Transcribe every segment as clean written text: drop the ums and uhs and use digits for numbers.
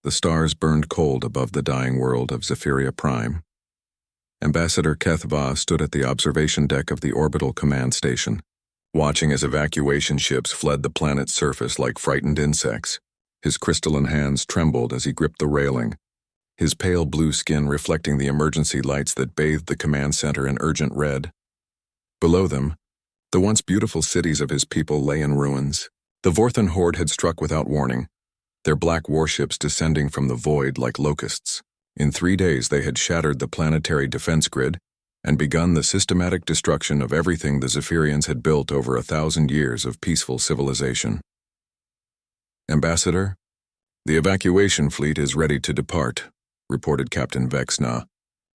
The stars burned cold above the dying world of Zephyria Prime. Ambassador Kethva stood at the observation deck of the orbital command station, watching as evacuation ships fled the planet's surface like frightened insects. His crystalline hands trembled as he gripped the railing, his pale blue skin reflecting the emergency lights that bathed the command center in urgent red. Below them, the once beautiful cities of his people lay in ruins. The Vorthan horde had struck without warning, their black warships descending from the void like locusts. In 3 days they had shattered the planetary defense grid and begun the systematic destruction of everything the Zephyrians had built over 1,000 years of peaceful civilization. Ambassador, the evacuation fleet is ready to depart, reported Captain Vexna,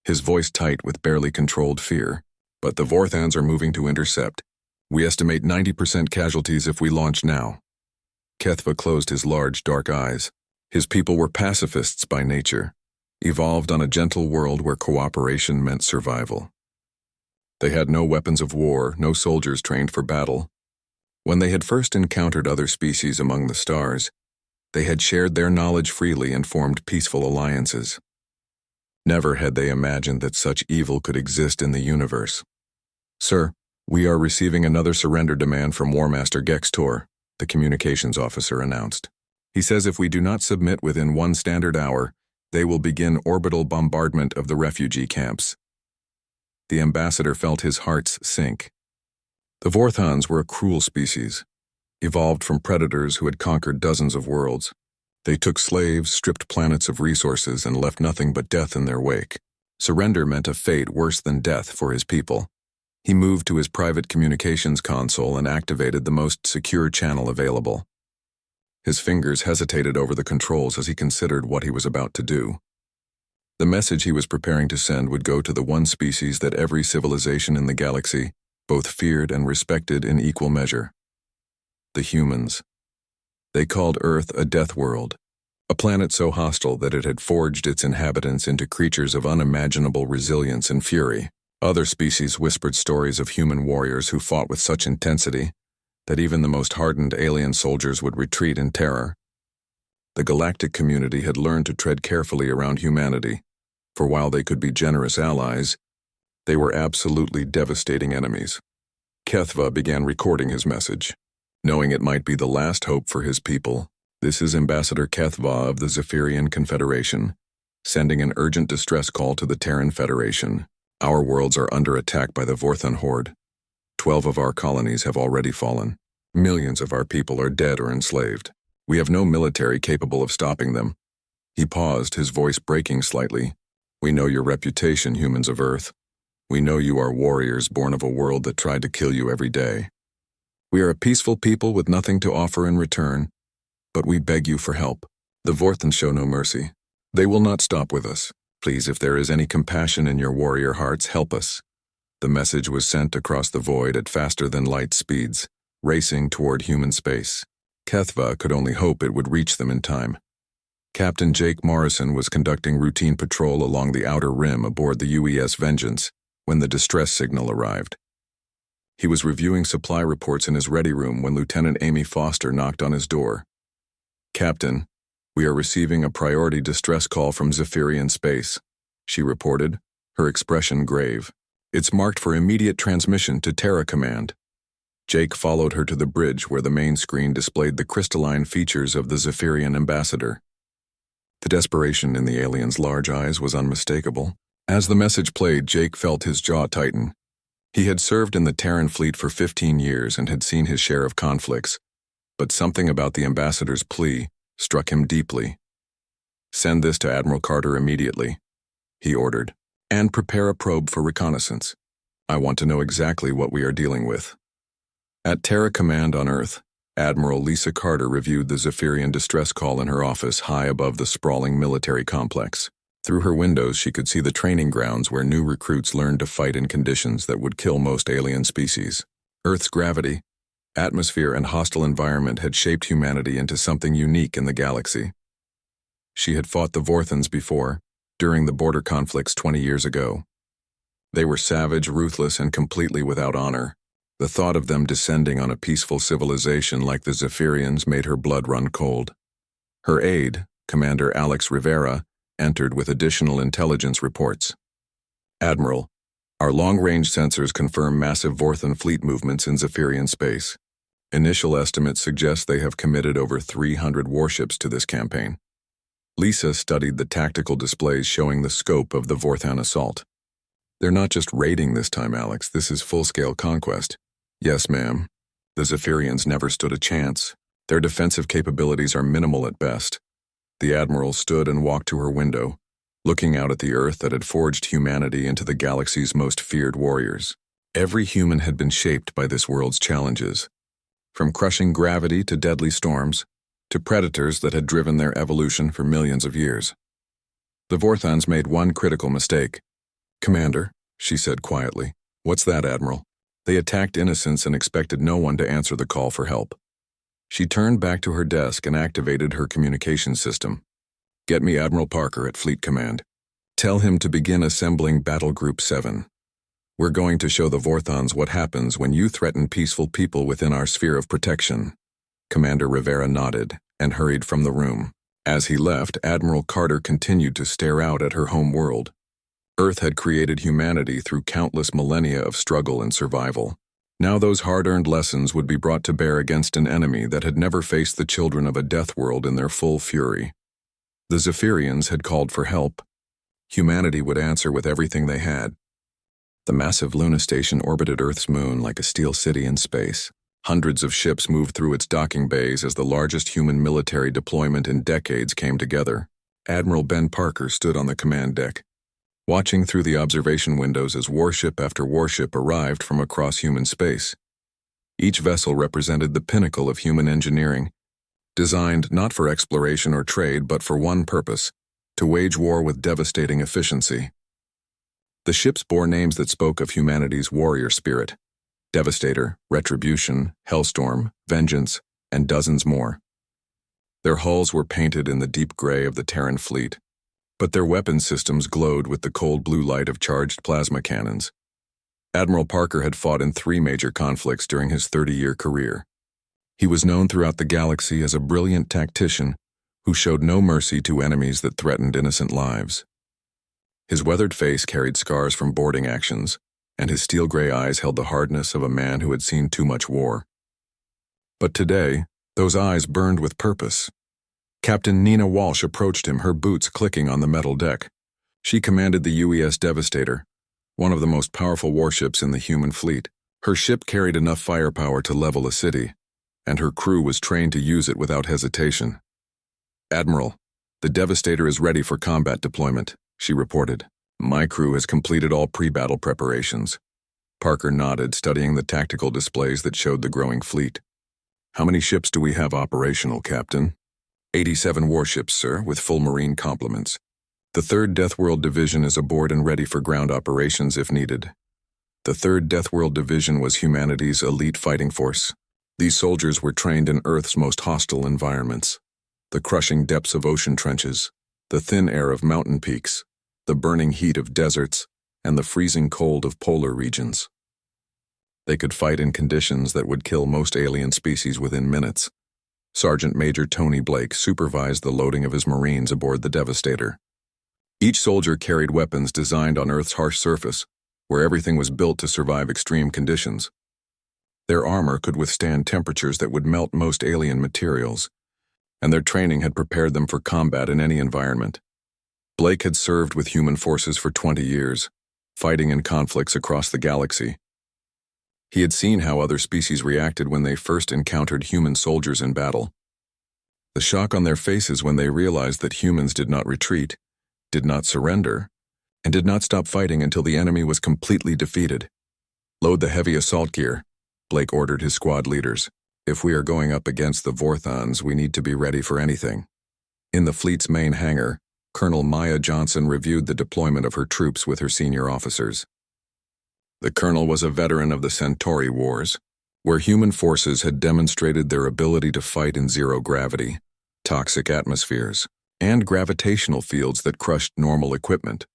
his voice tight with barely controlled fear. But the Vorthans are moving to intercept. We estimate 90% casualties if we launch now. Kethva closed his large, dark eyes. His people were pacifists by nature, evolved on a gentle world where cooperation meant survival. They had no weapons of war, no soldiers trained for battle. When they had first encountered other species among the stars, they had shared their knowledge freely and formed peaceful alliances. Never had they imagined that such evil could exist in the universe. Sir, we are receiving another surrender demand from War Master Gextor, the communications officer announced. He says if we do not submit within 1 standard hour, they will begin orbital bombardment of the refugee camps. The ambassador felt his heart sink. The Vorthans were a cruel species, evolved from predators who had conquered dozens of worlds. They took slaves, stripped planets of resources, and left nothing but death in their wake. Surrender meant a fate worse than death for his people. He moved to his private communications console and activated the most secure channel available. His fingers hesitated over the controls as he considered what he was about to do. The message he was preparing to send would go to the one species that every civilization in the galaxy both feared and respected in equal measure: the humans. They called Earth a death world, a planet so hostile that it had forged its inhabitants into creatures of unimaginable resilience and fury. Other species whispered stories of human warriors who fought with such intensity that even the most hardened alien soldiers would retreat in terror. The galactic community had learned to tread carefully around humanity, for while they could be generous allies, they were absolutely devastating enemies. Kethva began recording his message, knowing it might be the last hope for his people. This is Ambassador Kethva of the Zephyrian Confederation, sending an urgent distress call to the Terran Federation. Our worlds are under attack by the Vorthan horde. 12 of our colonies have already fallen. Millions of our people are dead or enslaved. We have no military capable of stopping them. He paused, his voice breaking slightly. We know your reputation, humans of Earth. We know you are warriors born of a world that tried to kill you every day. We are a peaceful people with nothing to offer in return, but we beg you for help. The Vorthans show no mercy. They will not stop with us. Please, if there is any compassion in your warrior hearts, help us. The message was sent across the void at faster-than-light speeds, racing toward human space. Kethva could only hope it would reach them in time. Captain Jake Morrison was conducting routine patrol along the outer rim aboard the UES Vengeance when the distress signal arrived. He was reviewing supply reports in his ready room when Lieutenant Amy Foster knocked on his door. Captain, we are receiving a priority distress call from Zephyrian space, she reported, her expression grave. It's marked for immediate transmission to Terra Command. Jake followed her to the bridge where the main screen displayed the crystalline features of the Zephyrian ambassador. The desperation in the alien's large eyes was unmistakable. As the message played, Jake felt his jaw tighten. He had served in the Terran fleet for 15 years and had seen his share of conflicts, but something about the ambassador's plea struck him deeply. Send this to Admiral Carter immediately, he ordered, and prepare a probe for reconnaissance. I want to know exactly what we are dealing with. At Terra Command on Earth, Admiral Lisa Carter reviewed the Zephyrian distress call in her office high above the sprawling military complex. Through her windows, she could see the training grounds where new recruits learned to fight in conditions that would kill most alien species. Earth's gravity, atmosphere, and hostile environment had shaped humanity into something unique in the galaxy. She had fought the Vorthans before, during the border conflicts 20 years ago. They were savage, ruthless, and completely without honor. The thought of them descending on a peaceful civilization like the Zephyrians made her blood run cold. Her aide, Commander Alex Rivera, entered with additional intelligence reports. Admiral, our long-range sensors confirm massive Vorthan fleet movements in Zephyrian space. Initial estimates suggest they have committed over 300 warships to this campaign. Lisa studied the tactical displays showing the scope of the Vorthan assault. They're not just raiding this time, Alex. This is full-scale conquest. Yes, ma'am. The Zephyrians never stood a chance. Their defensive capabilities are minimal at best. The Admiral stood and walked to her window, looking out at the Earth that had forged humanity into the galaxy's most feared warriors. Every human had been shaped by this world's challenges, from crushing gravity to deadly storms, to predators that had driven their evolution for millions of years. The Vorthans made one critical mistake. "Commander," she said quietly. "What's that, Admiral?" They attacked innocents and expected no one to answer the call for help. She turned back to her desk and activated her communication system. "Get me Admiral Parker at Fleet Command. Tell him to begin assembling Battle Group 7. We're going to show the Vorthans what happens when you threaten peaceful people within our sphere of protection." Commander Rivera nodded and hurried from the room. As he left, Admiral Carter continued to stare out at her home world. Earth had created humanity through countless millennia of struggle and survival. Now those hard-earned lessons would be brought to bear against an enemy that had never faced the children of a death world in their full fury. The Zephyrians had called for help. Humanity would answer with everything they had. The massive Luna station orbited Earth's moon like a steel city in space. Hundreds of ships moved through its docking bays as the largest human military deployment in decades came together. Admiral Ben Parker stood on the command deck, watching through the observation windows as warship after warship arrived from across human space. Each vessel represented the pinnacle of human engineering, designed not for exploration or trade but for one purpose: to wage war with devastating efficiency. The ships bore names that spoke of humanity's warrior spirit: Devastator, Retribution, Hellstorm, Vengeance, and dozens more. Their hulls were painted in the deep gray of the Terran fleet, but their weapon systems glowed with the cold blue light of charged plasma cannons. Admiral Parker had fought in 3 major conflicts during his 30-year career. He was known throughout the galaxy as a brilliant tactician who showed no mercy to enemies that threatened innocent lives. His weathered face carried scars from boarding actions, and his steel-gray eyes held the hardness of a man who had seen too much war. But today, those eyes burned with purpose. Captain Nina Walsh approached him, her boots clicking on the metal deck. She commanded the UES Devastator, one of the most powerful warships in the human fleet. Her ship carried enough firepower to level a city, and her crew was trained to use it without hesitation. "Admiral, the Devastator is ready for combat deployment," she reported. "My crew has completed all pre-battle preparations." Parker nodded, studying the tactical displays that showed the growing fleet. "How many ships do we have operational, Captain?" 87 warships, sir, with full marine complements. The 3rd Deathworld Division is aboard and ready for ground operations if needed. The 3rd Deathworld Division was humanity's elite fighting force. These soldiers were trained in Earth's most hostile environments: the crushing depths of ocean trenches, the thin air of mountain peaks, the burning heat of deserts, and the freezing cold of polar regions. They could fight in conditions that would kill most alien species within minutes. Sergeant Major Tony Blake supervised the loading of his Marines aboard the Devastator. Each soldier carried weapons designed on Earth's harsh surface, where everything was built to survive extreme conditions. Their armor could withstand temperatures that would melt most alien materials, and their training had prepared them for combat in any environment. Blake had served with human forces for 20 years, fighting in conflicts across the galaxy. He had seen how other species reacted when they first encountered human soldiers in battle. The shock on their faces when they realized that humans did not retreat, did not surrender, and did not stop fighting until the enemy was completely defeated. "Load the heavy assault gear," Blake ordered his squad leaders. "If we are going up against the Vorthans, we need to be ready for anything." In the fleet's main hangar, Colonel Maya Johnson reviewed the deployment of her troops with her senior officers. The colonel was a veteran of the Centauri Wars, where human forces had demonstrated their ability to fight in zero gravity, toxic atmospheres, and gravitational fields that crushed normal equipment.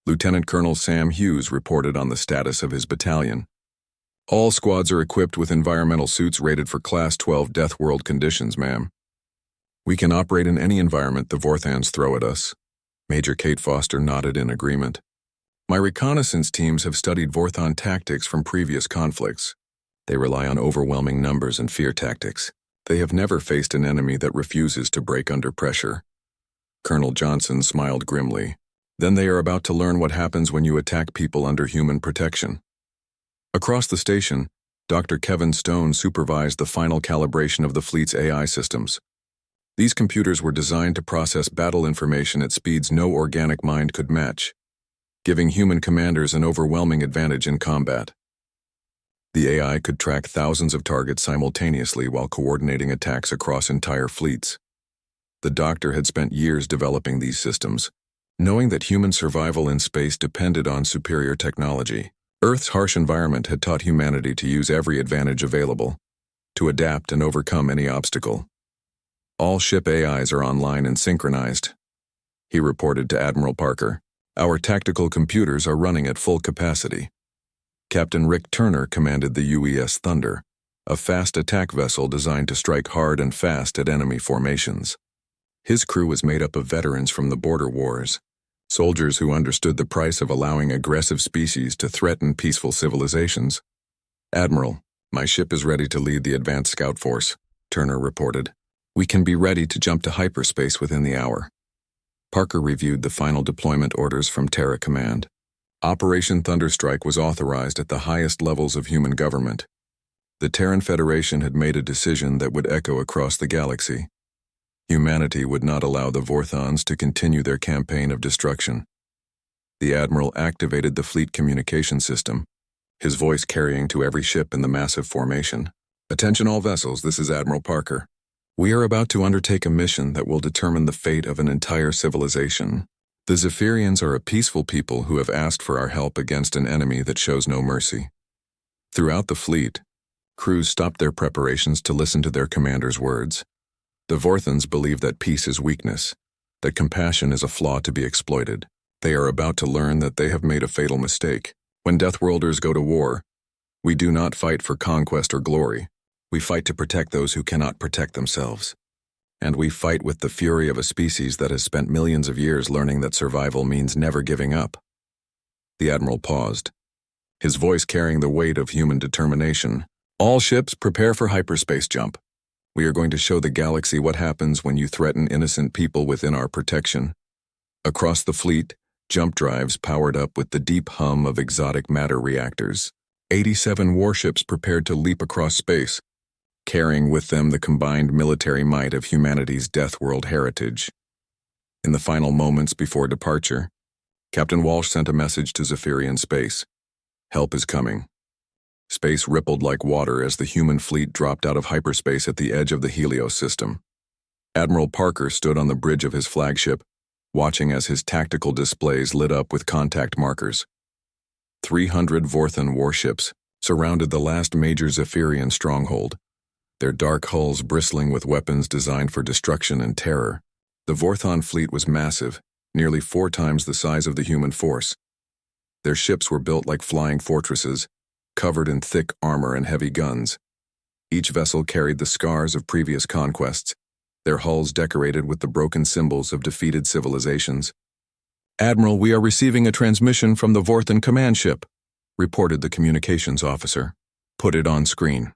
Lieutenant Colonel Sam Hughes reported on the status of his battalion. "All squads are equipped with environmental suits rated for Class 12 Death World conditions, ma'am." We can operate in any environment the Vorthans throw at us. Major Kate Foster nodded in agreement. My reconnaissance teams have studied Vorthon tactics from previous conflicts. They rely on overwhelming numbers and fear tactics. They have never faced an enemy that refuses to break under pressure. Colonel Johnson smiled grimly. Then they are about to learn what happens when you attack people under human protection. Across the station, Dr. Kevin Stone supervised the final calibration of the fleet's AI systems. These computers were designed to process battle information at speeds no organic mind could match, giving human commanders an overwhelming advantage in combat. The AI could track thousands of targets simultaneously while coordinating attacks across entire fleets. The doctor had spent years developing these systems, knowing that human survival in space depended on superior technology. Earth's harsh environment had taught humanity to use every advantage available, to adapt and overcome any obstacle. All ship AIs are online and synchronized, he reported to Admiral Parker. Our tactical computers are running at full capacity. Captain Rick Turner commanded the UES Thunder, a fast attack vessel designed to strike hard and fast at enemy formations. His crew was made up of veterans from the border wars, soldiers who understood the price of allowing aggressive species to threaten peaceful civilizations. Admiral, my ship is ready to lead the advanced scout force, Turner reported. We can be ready to jump to hyperspace within the hour. Parker reviewed the final deployment orders from Terra Command. Operation Thunderstrike was authorized at the highest levels of human government. The Terran Federation had made a decision that would echo across the galaxy. Humanity would not allow the Vorthons to continue their campaign of destruction. The Admiral activated the fleet communication system, his voice carrying to every ship in the massive formation. Attention all vessels, this is Admiral Parker. We are about to undertake a mission that will determine the fate of an entire civilization. The Zephyrians are a peaceful people who have asked for our help against an enemy that shows no mercy. Throughout the fleet, crews stopped their preparations to listen to their commander's words. The Vorthans believe that peace is weakness, that compassion is a flaw to be exploited. They are about to learn that they have made a fatal mistake. When Deathworlders go to war, we do not fight for conquest or glory. We fight to protect those who cannot protect themselves. And we fight with the fury of a species that has spent millions of years learning that survival means never giving up. The Admiral paused, his voice carrying the weight of human determination. All ships prepare for hyperspace jump. We are going to show the galaxy what happens when you threaten innocent people within our protection. Across the fleet, jump drives powered up with the deep hum of exotic matter reactors. 87 warships prepared to leap across space, carrying with them the combined military might of humanity's Deathworld heritage. In the final moments before departure, Captain Walsh sent a message to Zephyrian space. Help is coming. Space rippled like water as the human fleet dropped out of hyperspace at the edge of the Helios system. Admiral Parker stood on the bridge of his flagship, watching as his tactical displays lit up with contact markers. 300 Vorthon warships surrounded the last major Zephyrian stronghold, their dark hulls bristling with weapons designed for destruction and terror. The Vorthon fleet was massive, nearly 4 times the size of the human force. Their ships were built like flying fortresses, covered in thick armor and heavy guns. Each vessel carried the scars of previous conquests, their hulls decorated with the broken symbols of defeated civilizations. Admiral, we are receiving a transmission from the Vorthon command ship, reported the communications officer. Put it on screen.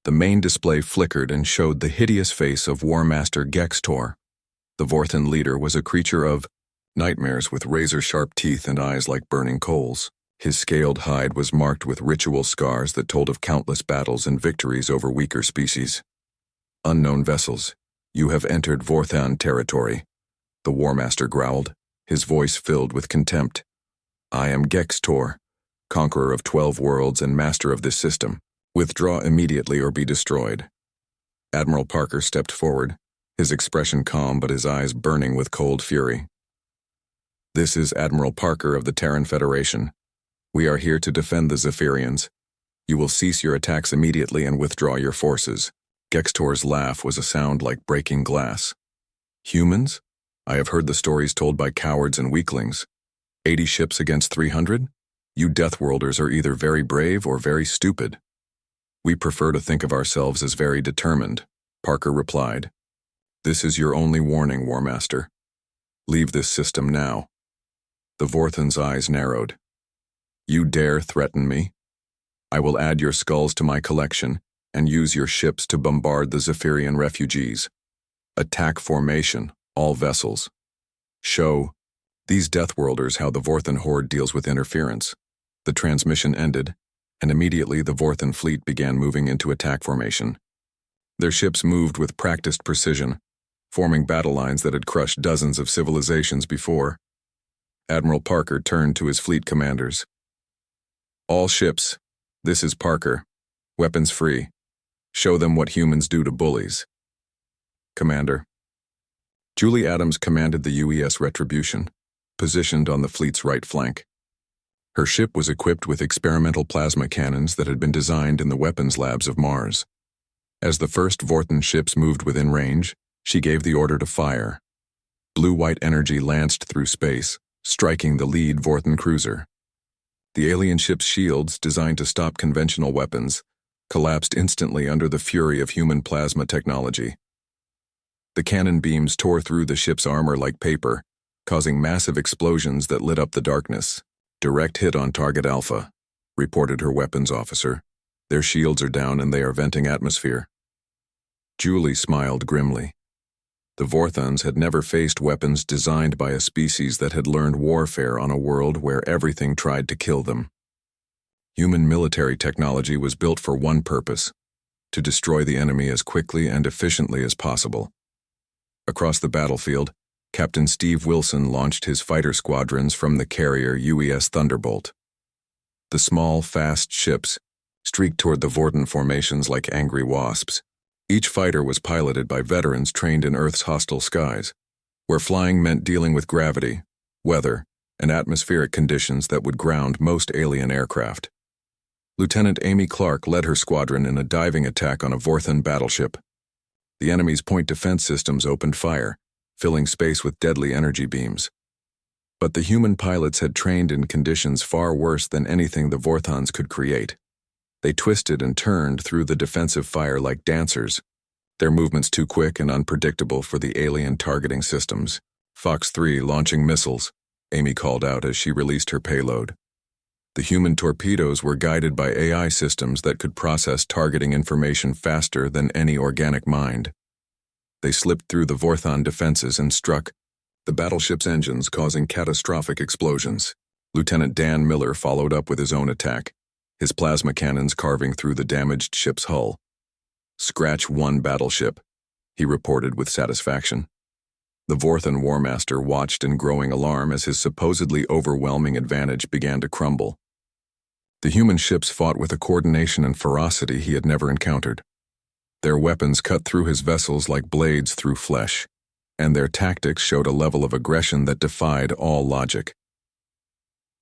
The main display flickered and showed the hideous face of War Master Gextor. The Vorthon leader was a creature of nightmares with razor-sharp teeth and eyes like burning coals. His scaled hide was marked with ritual scars that told of countless battles and victories over weaker species. Unknown vessels, you have entered Vorthon territory, the War Master growled, his voice filled with contempt. I am Gextor, conqueror of 12 worlds and master of this system. Withdraw immediately or be destroyed. Admiral Parker stepped forward, his expression calm but his eyes burning with cold fury. This is Admiral Parker of the Terran Federation. We are here to defend the Zephyrians. You will cease your attacks immediately and withdraw your forces. Gextor's laugh was a sound like breaking glass. Humans? I have heard the stories told by cowards and weaklings. 80 ships against 300? You Deathworlders are either very brave or very stupid. We prefer to think of ourselves as very determined, Parker replied. This is your only warning, War Master. Leave this system now. The Vorthan's eyes narrowed. You dare threaten me? I will add your skulls to my collection and use your ships to bombard the Zephyrian refugees. Attack formation, all vessels. Show these Deathworlders how the Vorthan horde deals with interference. The transmission ended, and immediately the Vorthan fleet began moving into attack formation. Their ships moved with practiced precision, forming battle lines that had crushed dozens of civilizations before. Admiral Parker turned to his fleet commanders. All ships, this is Parker. Weapons free. Show them what humans do to bullies. Commander. Julie Adams commanded the UES Retribution, positioned on the fleet's right flank. Her ship was equipped with experimental plasma cannons that had been designed in the weapons labs of Mars. As the first Vorthan ships moved within range, she gave the order to fire. Blue-white energy lanced through space, striking the lead Vorthan cruiser. The alien ship's shields, designed to stop conventional weapons, collapsed instantly under the fury of human plasma technology. The cannon beams tore through the ship's armor like paper, causing massive explosions that lit up the darkness. Direct hit on target Alpha, reported her weapons officer. Their shields are down and they are venting atmosphere. Julie smiled grimly. The Vorthans had never faced weapons designed by a species that had learned warfare on a world where everything tried to kill them. Human military technology was built for one purpose: to destroy the enemy as quickly and efficiently as possible. Across the battlefield, Captain Steve Wilson launched his fighter squadrons from the carrier UES Thunderbolt. The small, fast ships streaked toward the Vorthan formations like angry wasps. Each fighter was piloted by veterans trained in Earth's hostile skies, where flying meant dealing with gravity, weather, and atmospheric conditions that would ground most alien aircraft. Lieutenant Amy Clark led her squadron in a diving attack on a Vorthan battleship. The enemy's point defense systems opened fire, filling space with deadly energy beams. But the human pilots had trained in conditions far worse than anything the Vorthans could create. They twisted and turned through the defensive fire like dancers, their movements too quick and unpredictable for the alien targeting systems. Fox 3 launching missiles, Amy called out as she released her payload. The human torpedoes were guided by AI systems that could process targeting information faster than any organic mind. They slipped through the Vorthan defenses and struck the battleship's engines, causing catastrophic explosions. Lieutenant Dan Miller followed up with his own attack, his plasma cannons carving through the damaged ship's hull. Scratch one battleship, he reported with satisfaction. The Vorthan War Master watched in growing alarm as his supposedly overwhelming advantage began to crumble. The human ships fought with a coordination and ferocity he had never encountered. Their weapons cut through his vessels like blades through flesh, and their tactics showed a level of aggression that defied all logic.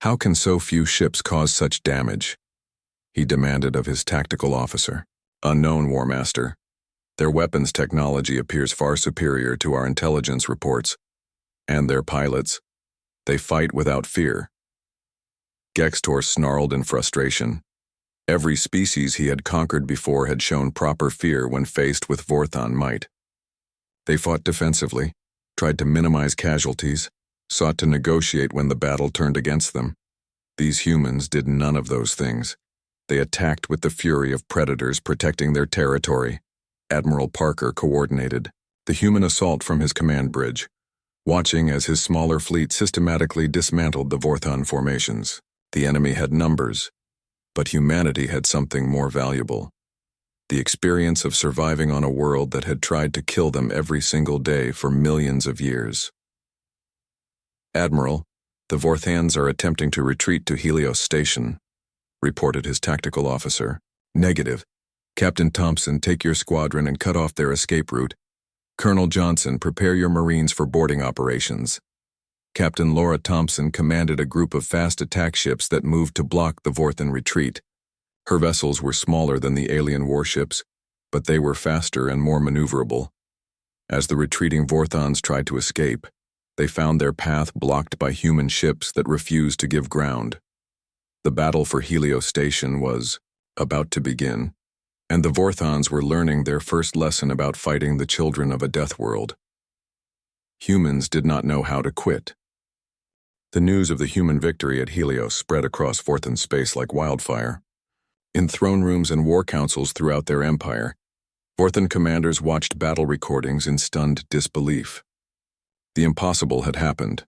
How can so few ships cause such damage? He demanded of his tactical officer. Unknown, War Master. Their weapons technology appears far superior to our intelligence reports. And their pilots. They fight without fear. Gextor snarled in frustration. Every species he had conquered before had shown proper fear when faced with Vorthan might. They fought defensively, tried to minimize casualties, sought to negotiate when the battle turned against them. These humans did none of those things. They attacked with the fury of predators protecting their territory. Admiral Parker coordinated the human assault from his command bridge, watching as his smaller fleet systematically dismantled the Vorthan formations. The enemy had numbers, but humanity had something more valuable: the experience of surviving on a world that had tried to kill them every single day for millions of years. Admiral, the Vorthans are attempting to retreat to Helios Station, reported his tactical officer. Negative. Captain Thompson, take your squadron and cut off their escape route. Colonel Johnson, prepare your Marines for boarding operations. Captain Laura Thompson commanded a group of fast attack ships that moved to block the Vorthan retreat. Her vessels were smaller than the alien warships, but they were faster and more maneuverable. As the retreating Vorthans tried to escape, they found their path blocked by human ships that refused to give ground. The battle for Helios Station was about to begin. and the Vorthons were learning their first lesson about fighting the children of a death world. Humans did not know how to quit. The news of the human victory at Helios spread across Vorthon space like wildfire. In throne rooms and war councils throughout their empire, Vorthon commanders watched battle recordings in stunned disbelief. The impossible had happened.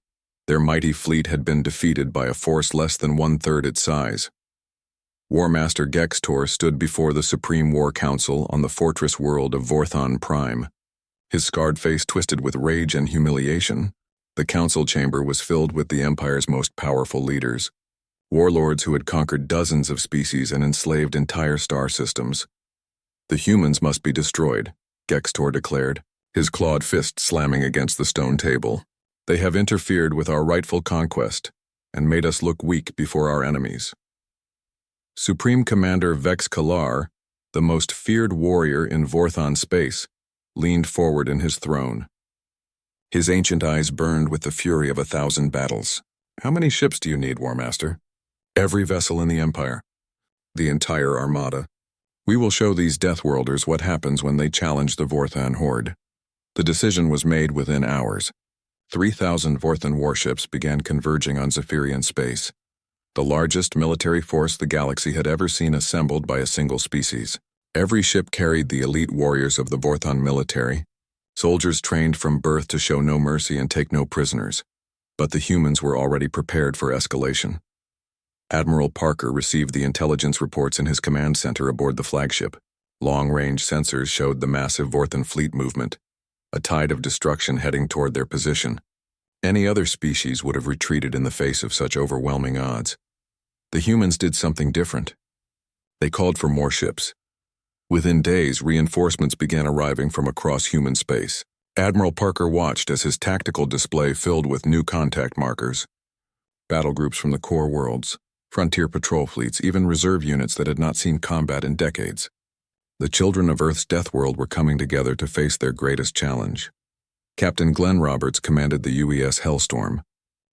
Their mighty fleet had been defeated by a force less than one-third its size. War Master Gextor stood before the Supreme War Council on the fortress world of Vorthon Prime. His scarred face twisted with rage and humiliation. The council chamber was filled with the Empire's most powerful leaders, warlords who had conquered dozens of species and enslaved entire star systems. The humans must be destroyed, Gextor declared, his clawed fist slamming against the stone table. They have interfered with our rightful conquest and made us look weak before our enemies. Supreme Commander Vex Kalar, the most feared warrior in Vorthon space, leaned forward in his throne. His ancient eyes burned with the fury of 1,000 battles. How many ships do you need, War Master? Every vessel in the Empire. The entire armada. We will show these Deathworlders what happens when they challenge the Vorthon horde. The decision was made within hours. 3,000 Vorthon warships began converging on Zephyrian space, the largest military force the galaxy had ever seen assembled by a single species. Every ship carried the elite warriors of the Vorthon military, soldiers trained from birth to show no mercy and take no prisoners. But the humans were already prepared for escalation. Admiral Parker received the intelligence reports in his command center aboard the flagship. Long-range sensors showed the massive Vorthon fleet movement, a tide of destruction heading toward their position. Any other species would have retreated in the face of such overwhelming odds. The humans did something different. They called for more ships. Within days, reinforcements began arriving from across human space. Admiral Parker watched as his tactical display filled with new contact markers. Battle groups from the core worlds, frontier patrol fleets, even reserve units that had not seen combat in decades. The children of Earth's death world were coming together to face their greatest challenge. Captain Glenn Roberts commanded the UES Hellstorm,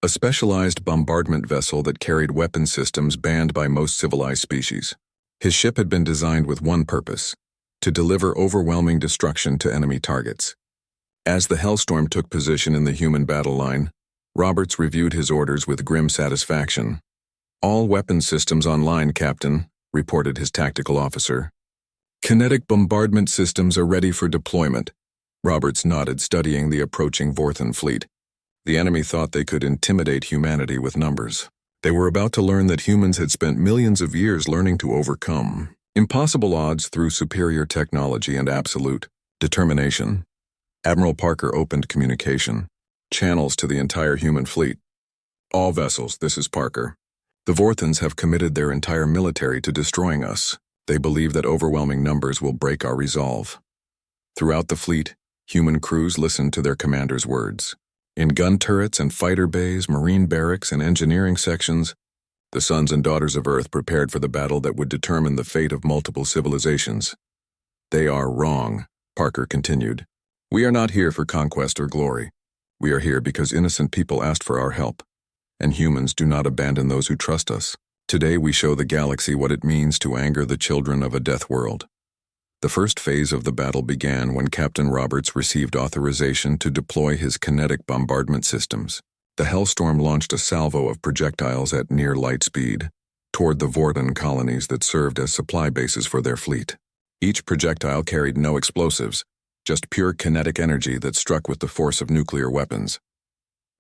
a specialized bombardment vessel that carried weapon systems banned by most civilized species. His ship had been designed with one purpose: to deliver overwhelming destruction to enemy targets. As the Hellstorm took position in the human battle line, Roberts reviewed his orders with grim satisfaction. "All weapon systems online, Captain," reported his tactical officer. "Kinetic bombardment systems are ready for deployment." Roberts nodded, studying the approaching Vorthon fleet. The enemy thought they could intimidate humanity with numbers. They were about to learn that humans had spent millions of years learning to overcome impossible odds through superior technology and absolute determination. Admiral Parker opened communication channels to the entire human fleet. "All vessels, this is Parker. The Vorthons have committed their entire military to destroying us. They believe that overwhelming numbers will break our resolve." Throughout the fleet, human crews listened to their commander's words. In gun turrets and fighter bays, marine barracks, and engineering sections, the sons and daughters of Earth prepared for the battle that would determine the fate of multiple civilizations. "They are wrong," Parker continued. "We are not here for conquest or glory. We are here because innocent people asked for our help, and humans do not abandon those who trust us. Today we show the galaxy what it means to anger the children of a death world." The first phase of the battle began when Captain Roberts received authorization to deploy his kinetic bombardment systems. The Hellstorm launched a salvo of projectiles at near light speed toward the Vorthon colonies that served as supply bases for their fleet. Each projectile carried no explosives, just pure kinetic energy that struck with the force of nuclear weapons.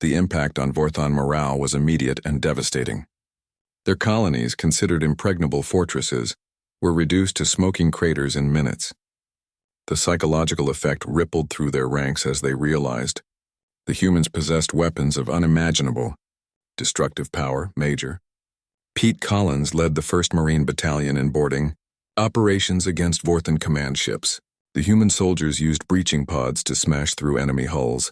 The impact on Vorthon morale was immediate and devastating. Their colonies, considered impregnable fortresses, were reduced to smoking craters in minutes. The psychological effect rippled through their ranks as they realized the humans possessed weapons of unimaginable destructive power. Major Pete Collins led the 1st Marine Battalion in boarding operations against Vorthon command ships. The human soldiers used breaching pods to smash through enemy hulls,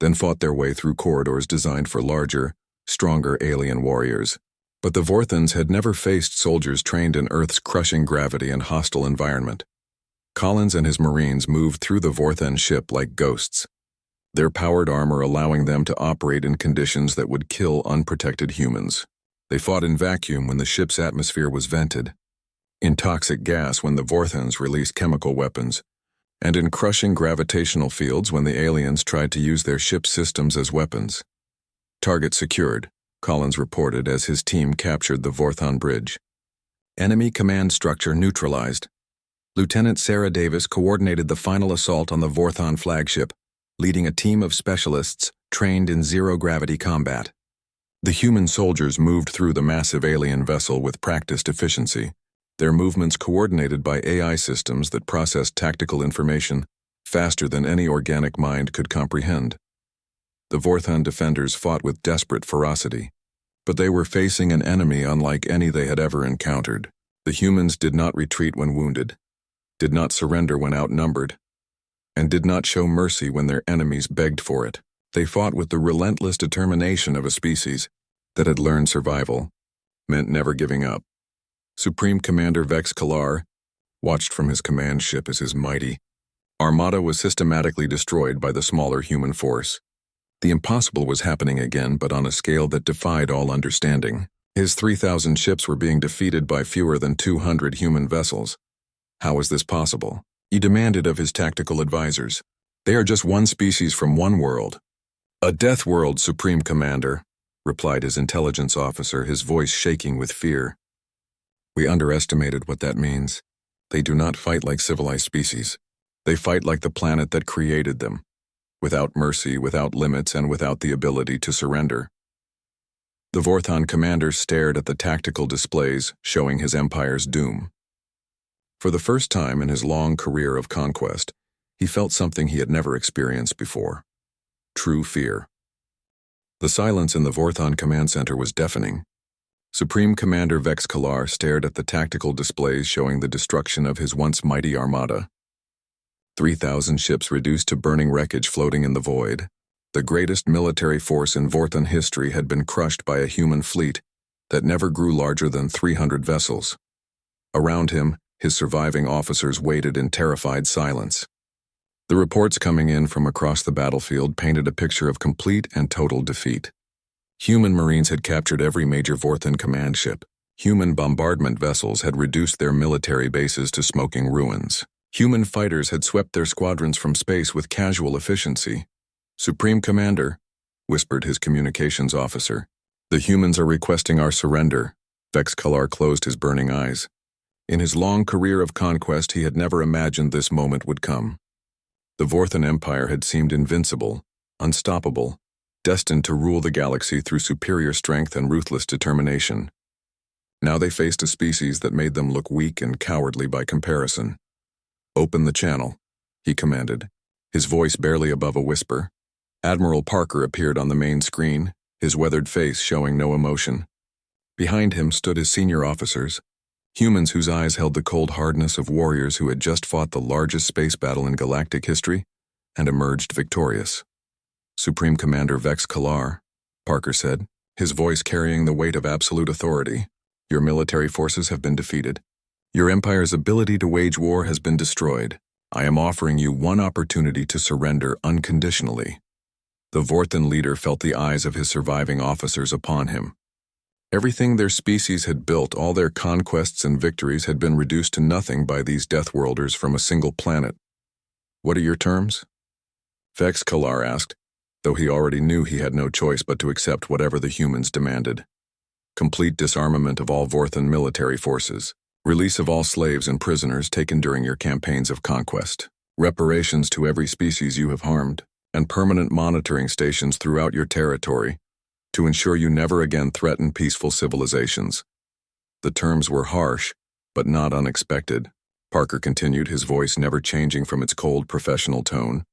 then fought their way through corridors designed for larger, stronger alien warriors. But the Vorthons had never faced soldiers trained in Earth's crushing gravity and hostile environment. Collins and his Marines moved through the Vorthon ship like ghosts, their powered armor allowing them to operate in conditions that would kill unprotected humans. They fought in vacuum when the ship's atmosphere was vented, in toxic gas when the Vorthans released chemical weapons, and in crushing gravitational fields when the aliens tried to use their ship systems as weapons. Target secured, Collins reported as his team captured the Vorthon bridge. Enemy command structure neutralized. Lieutenant Sarah Davis coordinated the final assault on the Vorthon flagship, leading a team of specialists trained in zero-gravity combat. The human soldiers moved through the massive alien vessel with practiced efficiency, their movements coordinated by AI systems that processed tactical information faster than any organic mind could comprehend. The Vorthon defenders fought with desperate ferocity, but they were facing an enemy unlike any they had ever encountered. The humans did not retreat when wounded, did not surrender when outnumbered, and did not show mercy when their enemies begged for it. They fought with the relentless determination of a species that had learned survival meant never giving up. Supreme Commander Vex Kalar watched from his command ship as his mighty armada was systematically destroyed by the smaller human force. The impossible was happening again, but on a scale that defied all understanding. His 3,000 ships were being defeated by fewer than 200 human vessels. How was this possible? He demanded of his tactical advisors. They are just one species from one world. A death world, Supreme Commander, replied his intelligence officer, his voice shaking with fear. We underestimated what that means. They do not fight like civilized species. They fight like the planet that created them, without mercy, without limits, and without the ability to surrender. The Vorthon commander stared at the tactical displays showing his empire's doom. For the first time in his long career of conquest, he felt something he had never experienced before. True fear. The silence in the Vorthon command center was deafening. Supreme Commander Vex Kalar stared at the tactical displays showing the destruction of his once mighty armada. 3,000 ships reduced to burning wreckage floating in the void. The greatest military force in Vorthon history had been crushed by a human fleet that never grew larger than 300 vessels. Around him, his surviving officers waited in terrified silence. The reports coming in from across the battlefield painted a picture of complete and total defeat. Human Marines had captured every major Vorthon command ship. Human bombardment vessels had reduced their military bases to smoking ruins. Human fighters had swept their squadrons from space with casual efficiency. Supreme Commander, whispered his communications officer, the humans are requesting our surrender. Vex Kalar closed his burning eyes. In his long career of conquest, he had never imagined this moment would come. The Vorthon Empire had seemed invincible, unstoppable, destined to rule the galaxy through superior strength and ruthless determination. Now they faced a species that made them look weak and cowardly by comparison. Open the channel, he commanded, his voice barely above a whisper. Admiral Parker appeared on the main screen, his weathered face showing no emotion. Behind him stood his senior officers, humans whose eyes held the cold hardness of warriors who had just fought the largest space battle in galactic history and emerged victorious. Supreme Commander Vex Kalar, Parker said, his voice carrying the weight of absolute authority. Your military forces have been defeated. Your empire's ability to wage war has been destroyed. I am offering you one opportunity to surrender unconditionally. The Vorthon leader felt the eyes of his surviving officers upon him. Everything their species had built, all their conquests and victories, had been reduced to nothing by these Deathworlders from a single planet. What are your terms? Vex Kalar asked, though he already knew he had no choice but to accept whatever the humans demanded. Complete disarmament of all Vorthon military forces, release of all slaves and prisoners taken during your campaigns of conquest, reparations to every species you have harmed, and permanent monitoring stations throughout your territory to ensure you never again threaten peaceful civilizations. The terms were harsh, but not unexpected. Parker continued, his voice never changing from its cold professional tone.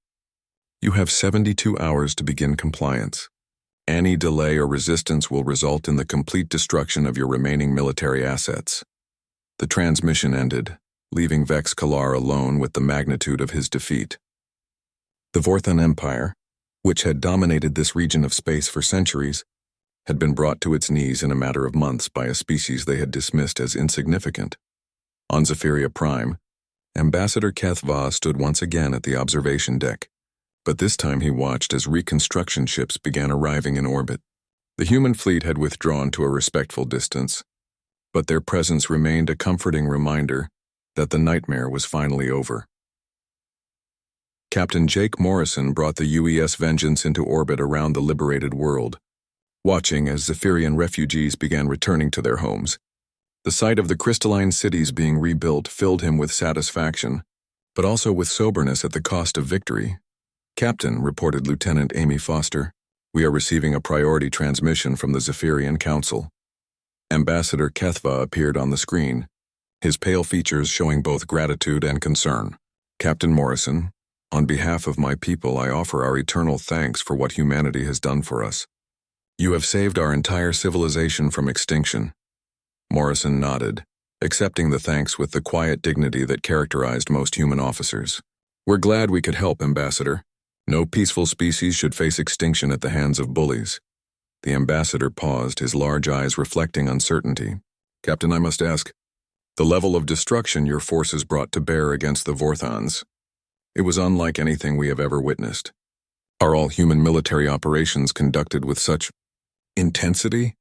You have 72 hours to begin compliance. Any delay or resistance will result in the complete destruction of your remaining military assets. The transmission ended, leaving Vex Kalar alone with the magnitude of his defeat. The Vorthon Empire, which had dominated this region of space for centuries, had been brought to its knees in a matter of months by a species they had dismissed as insignificant. On Zephyria Prime, Ambassador Kethva stood once again at the observation deck, but this time he watched as reconstruction ships began arriving in orbit. The human fleet had withdrawn to a respectful distance, but their presence remained a comforting reminder that the nightmare was finally over. Captain Jake Morrison brought the UES Vengeance into orbit around the liberated world, watching as Zephyrian refugees began returning to their homes. The sight of the crystalline cities being rebuilt filled him with satisfaction, but also with soberness at the cost of victory. "Captain," reported Lieutenant Amy Foster, "we are receiving a priority transmission from the Zephyrian Council." Ambassador Kethva appeared on the screen, his pale features showing both gratitude and concern. "Captain Morrison, on behalf of my people, I offer our eternal thanks for what humanity has done for us. You have saved our entire civilization from extinction." Morrison nodded, accepting the thanks with the quiet dignity that characterized most human officers. "We're glad we could help, Ambassador. No peaceful species should face extinction at the hands of bullies." The ambassador paused, his large eyes reflecting uncertainty. "Captain, I must ask, the level of destruction your forces brought to bear against the Vorthons, it was unlike anything we have ever witnessed. Are all human military operations conducted with such intensity?"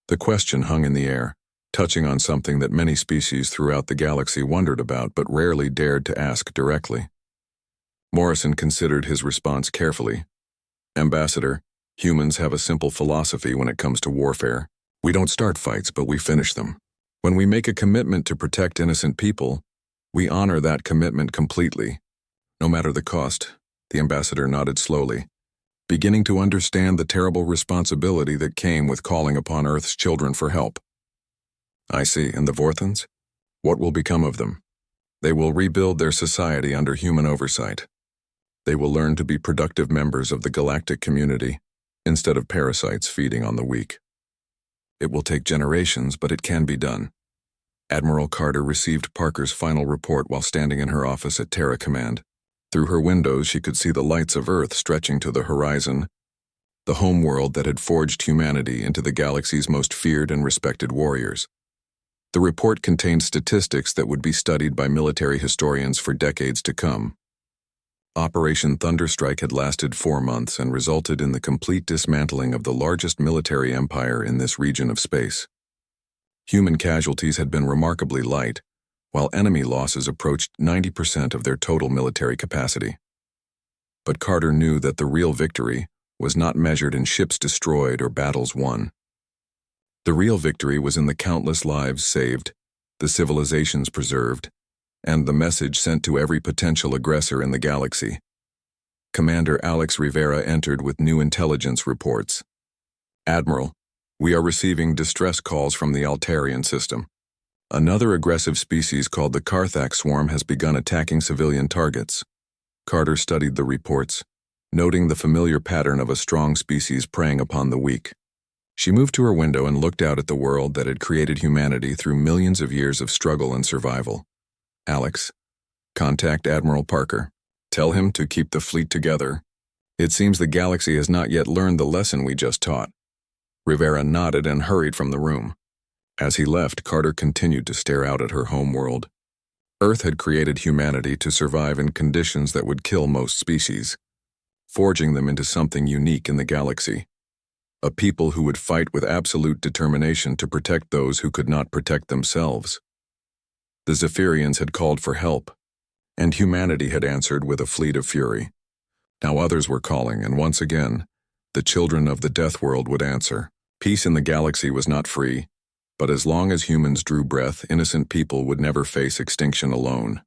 The question hung in the air, touching on something that many species throughout the galaxy wondered about but rarely dared to ask directly. Morrison considered his response carefully. "Ambassador, humans have a simple philosophy when it comes to warfare. We don't start fights, but we finish them. When we make a commitment to protect innocent people, we honor that commitment completely, no matter the cost." The ambassador nodded slowly, beginning to understand the terrible responsibility that came with calling upon Earth's children for help. "I see. And the Vorthons? What will become of them?" "They will rebuild their society under human oversight. They will learn to be productive members of the galactic community, instead of parasites feeding on the weak. It will take generations, but it can be done." Admiral Carter received Parker's final report while standing in her office at Terra Command. Through her windows, she could see the lights of Earth stretching to the horizon, the homeworld that had forged humanity into the galaxy's most feared and respected warriors. The report contained statistics that would be studied by military historians for decades to come. Operation Thunderstrike had lasted 4 months and resulted in the complete dismantling of the largest military empire in this region of space. Human casualties had been remarkably light, while enemy losses approached 90% of their total military capacity. But Carter knew that the real victory was not measured in ships destroyed or battles won. The real victory was in the countless lives saved, the civilizations preserved, and the message sent to every potential aggressor in the galaxy. Commander Alex Rivera entered with new intelligence reports. "Admiral, we are receiving distress calls from the Altarian system. Another aggressive species called the Karthak swarm has begun attacking civilian targets." Carter studied the reports, noting the familiar pattern of a strong species preying upon the weak. She moved to her window and looked out at the world that had created humanity through millions of years of struggle and survival. "Alex, contact Admiral Parker. Tell him to keep the fleet together. It seems the galaxy has not yet learned the lesson we just taught." Rivera nodded and hurried from the room. As he left, Carter continued to stare out at her homeworld. Earth had created humanity to survive in conditions that would kill most species, forging them into something unique in the galaxy. A people who would fight with absolute determination to protect those who could not protect themselves. The Zephyrians had called for help, and humanity had answered with a fleet of fury. Now others were calling, and once again, the children of the Deathworld would answer. Peace in the galaxy was not free, but as long as humans drew breath, innocent people would never face extinction alone.